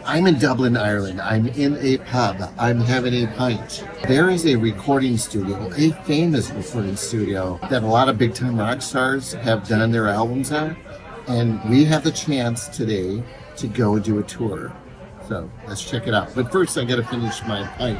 I'm in Dublin, Ireland. I'm in a pub. I'm having a pint. There is a recording studio, a famous recording studio that a lot of big-time rock stars have done their albums at. And we have the chance today to go do a tour. So let's check it out. But first, I got to finish my pint.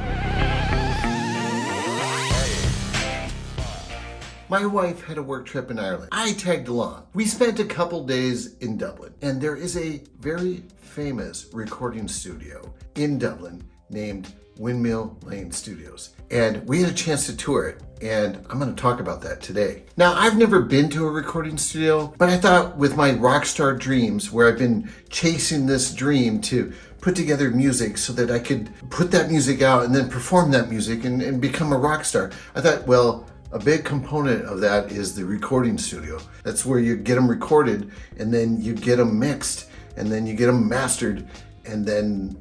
My wife had a work trip in Ireland. I tagged along. We spent a couple days in Dublin, and there is a very famous recording studio in Dublin named Windmill Lane Studios. And we had a chance to tour it, and I'm going to talk about that today. Now, I've never been to a recording studio, but I thought with my Rockstar dreams, where I've been chasing this dream to put together music so that I could put that music out and then perform that music and become a rock star, I thought, well, a big component of that is the recording studio. That's where you get them recorded, and then you get them mixed, and then you get them mastered, and then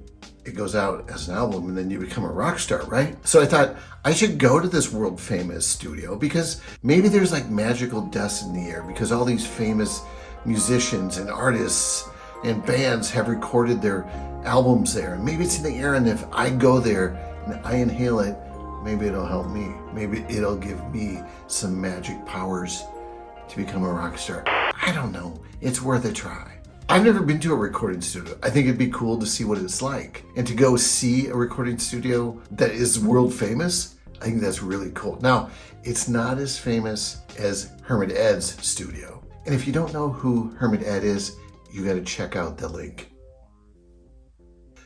it goes out as an album, and then you become a rock star, right? So I thought I should go to this world famous studio because maybe there's like magical dust in the air because all these famous musicians and artists and bands have recorded their albums there. And maybe it's in the air, and if I go there and I inhale it, maybe it'll help me. Maybe it'll give me some magic powers to become a rock star. I don't know. It's worth a try. I've never been to a recording studio. I think it'd be cool to see what it's like. And to go see a recording studio that is world famous, I think that's really cool. Now, it's not as famous as Hermit Ed's studio. And if you don't know who Hermit Ed is, you gotta check out the link.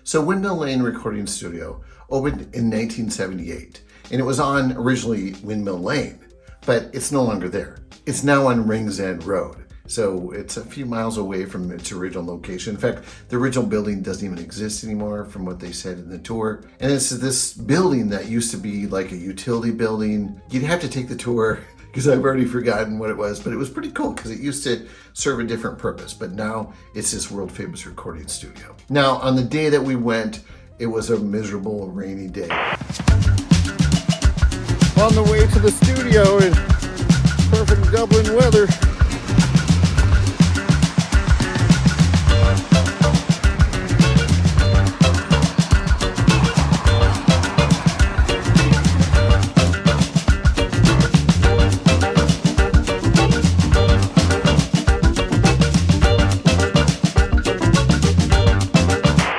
So Windmill Lane Recording Studio opened in 1978. And it was on originally Windmill Lane, but it's no longer there. It's now on Rings End Road. So it's a few miles away from its original location. In fact, the original building doesn't even exist anymore from what they said in the tour. And it's this building that used to be like a utility building. You'd have to take the tour because I've already forgotten what it was, but it was pretty cool because it used to serve a different purpose. But now it's this world famous recording studio. Now, on the day that we went, it was a miserable, rainy day. On the way to the studio in perfect Dublin weather.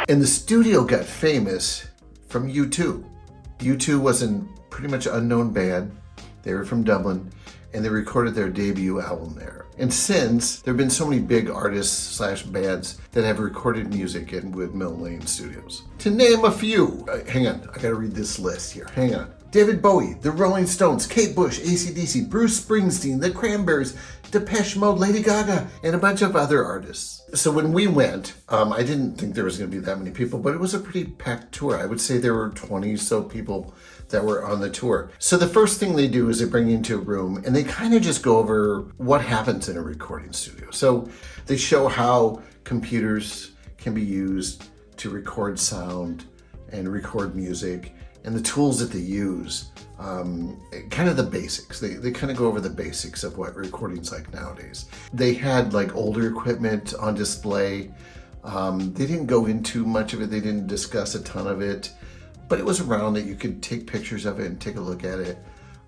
And the studio got famous from U2. U2 was a pretty much unknown band. They were from Dublin, and they recorded their debut album there. And since, there have been so many big artists / bands that have recorded music in Windmill Lane Studios. To name a few, hang on, I gotta read this list here, hang on. David Bowie, the Rolling Stones, Kate Bush, AC/DC, Bruce Springsteen, the Cranberries, Depeche Mode, Lady Gaga, and a bunch of other artists. So when we went, I didn't think there was going to be that many people, but it was a pretty packed tour. I would say there were 20 so people that were on the tour. So the first thing they do is they bring you into a room and they kind of just go over what happens in a recording studio. So they show how computers can be used to record sound and record music, and the tools that they use, kind of the basics. They kind of go over the basics of what recording's like nowadays. They had like older equipment on display. They didn't go into much of it. They didn't discuss a ton of it, but it was around that you could take pictures of it and take a look at it.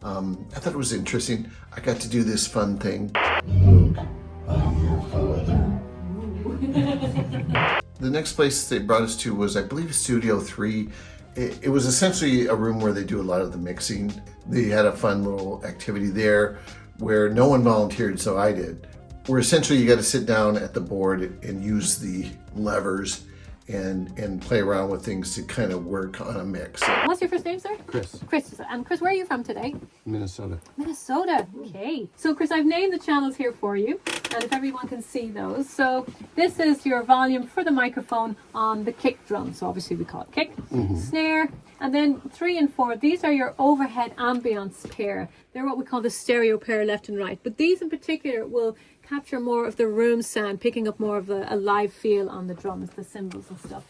I thought it was interesting. I got to do this fun thing. Look, I'm here for weather. The next place they brought us to was, I believe, Studio 3. It was essentially a room where they do a lot of the mixing. They had a fun little activity there where no one volunteered, so I did. Where essentially you got to sit down at the board and use the levers and play around with things to kind of work on a mix. What's your first name, sir? Chris. Chris. And Chris, where are you from today? Minnesota. Minnesota. Okay. So Chris, I've named the channels here for you, and if everyone can see those. So this is your volume for the microphone on the kick drum. So obviously we call it kick, snare, and then 3 and 4. These are your overhead ambience pair. They're what we call the stereo pair, left and right. But these in particular will capture more of the room sound, picking up more of a live feel on the drums, the cymbals and stuff.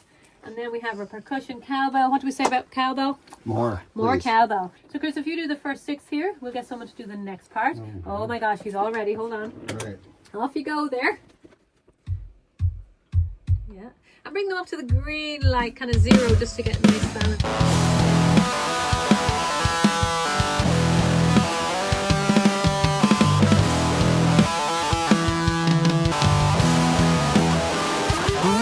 And then we have a percussion cowbell. What do we say about cowbell? More please. Cowbell. So Chris, if you do the first 6 here, we'll get someone to do the next part. Oh my gosh, he's all ready. Hold on. All right. Off you go there. Yeah. And bring them up to the green light, kind of 0, just to get a nice balance.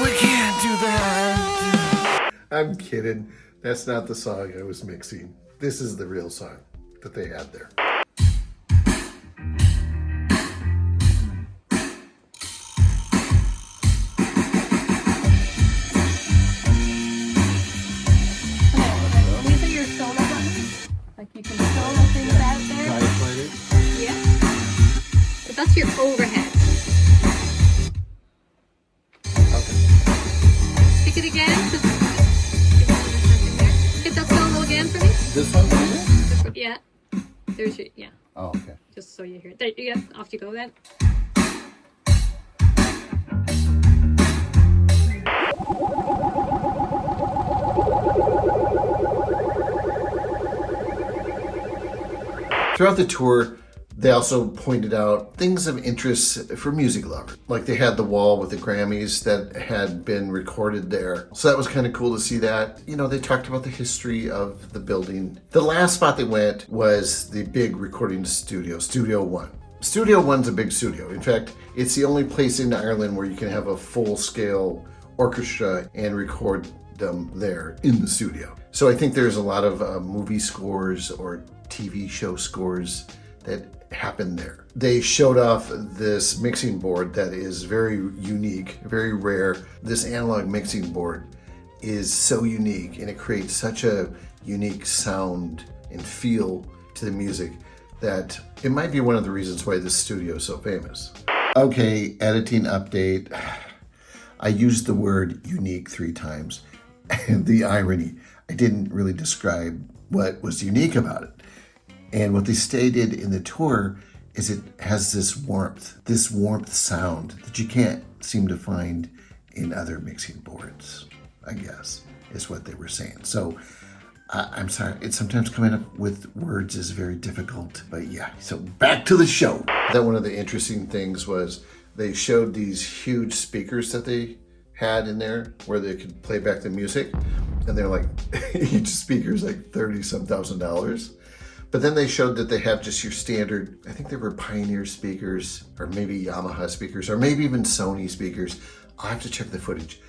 We can't do that. I'm kidding. That's not the song I was mixing. This is the real song that they had there. These are your solo buttons. Like you can solo things out there. Can I play it? Yeah. But that's your overhead. Okay. Stick it again. Hit that solo again for me. This one right here? Yeah. There's your, yeah. Oh, okay. Just so you hear it. There you go. Off you go then. Throughout the tour, they also pointed out things of interest for music lovers. Like they had the wall with the Grammys that had been recorded there. So that was kind of cool to see that. You know, they talked about the history of the building. The last spot they went was the big recording studio, Studio One. Studio One's a big studio. In fact, it's the only place in Ireland where you can have a full-scale orchestra and record them there in the studio. So I think there's a lot of movie scores or TV show scores that happened there. They showed off this mixing board that is very unique, very rare. This analog mixing board is so unique and it creates such a unique sound and feel to the music that it might be one of the reasons why this studio is so famous. Okay, editing update. I used the word unique 3 times. And the irony, I didn't really describe what was unique about it. And what they stated in the tour is it has this warmth sound that you can't seem to find in other mixing boards, I guess, is what they were saying. So I'm sorry, it's sometimes coming up with words is very difficult, but yeah, so back to the show. That one of the interesting things was they showed these huge speakers that they had in there where they could play back the music. And they're like, each speaker's like $30-some thousand. But then they showed that they have just your standard, I think they were Pioneer speakers, or maybe Yamaha speakers, or maybe even Sony speakers. I'll have to check the footage.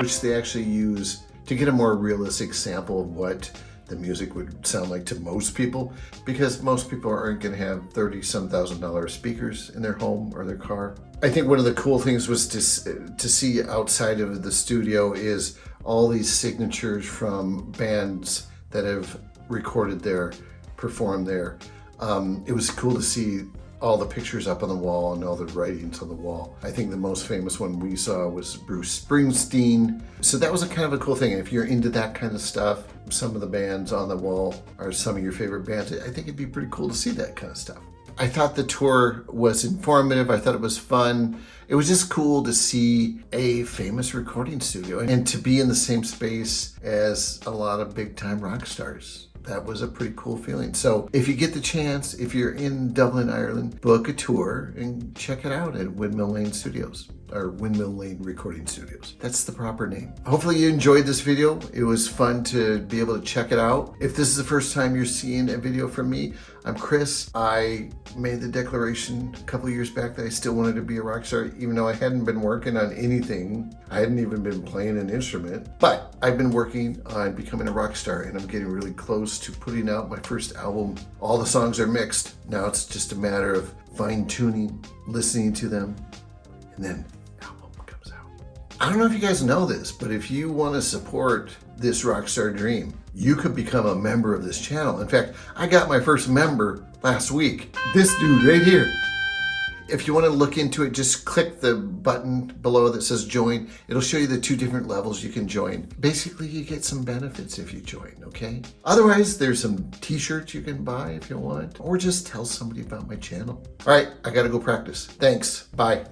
Which they actually use to get a more realistic sample of what the music would sound like to most people, because most people aren't going to have $30-some thousand speakers in their home or their car. I think one of the cool things was to see outside of the studio is all these signatures from bands that have recorded there, performed there. It was cool to see all the pictures up on the wall and all the writings on the wall. I think the most famous one we saw was Bruce Springsteen. So that was a kind of a cool thing. And if you're into that kind of stuff, some of the bands on the wall are some of your favorite bands. I think it'd be pretty cool to see that kind of stuff. I thought the tour was informative. I thought it was fun. It was just cool to see a famous recording studio and to be in the same space as a lot of big time rock stars. That was a pretty cool feeling. So if you get the chance, if you're in Dublin, Ireland, book a tour and check it out at Windmill Lane Studios, or Windmill Lane Recording Studios. That's the proper name. Hopefully you enjoyed this video. It was fun to be able to check it out. If this is the first time you're seeing a video from me, I'm Chris. I made the declaration a couple years back that I still wanted to be a rock star, even though I hadn't been working on anything. I hadn't even been playing an instrument, but I've been working on becoming a rock star, and I'm getting really close to putting out my first album. All the songs are mixed. Now it's just a matter of fine tuning, listening to them, and then album comes out. I don't know if you guys know this, but if you want to support this rockstar dream, you could become a member of this channel. In fact, I got my first member last week. This dude right here. If you want to look into it, just click the button below that says join. It'll show you the 2 different levels you can join. Basically, you get some benefits if you join, okay? Otherwise, there's some t-shirts you can buy if you want, or just tell somebody about my channel. All right, I gotta go practice. Thanks, bye.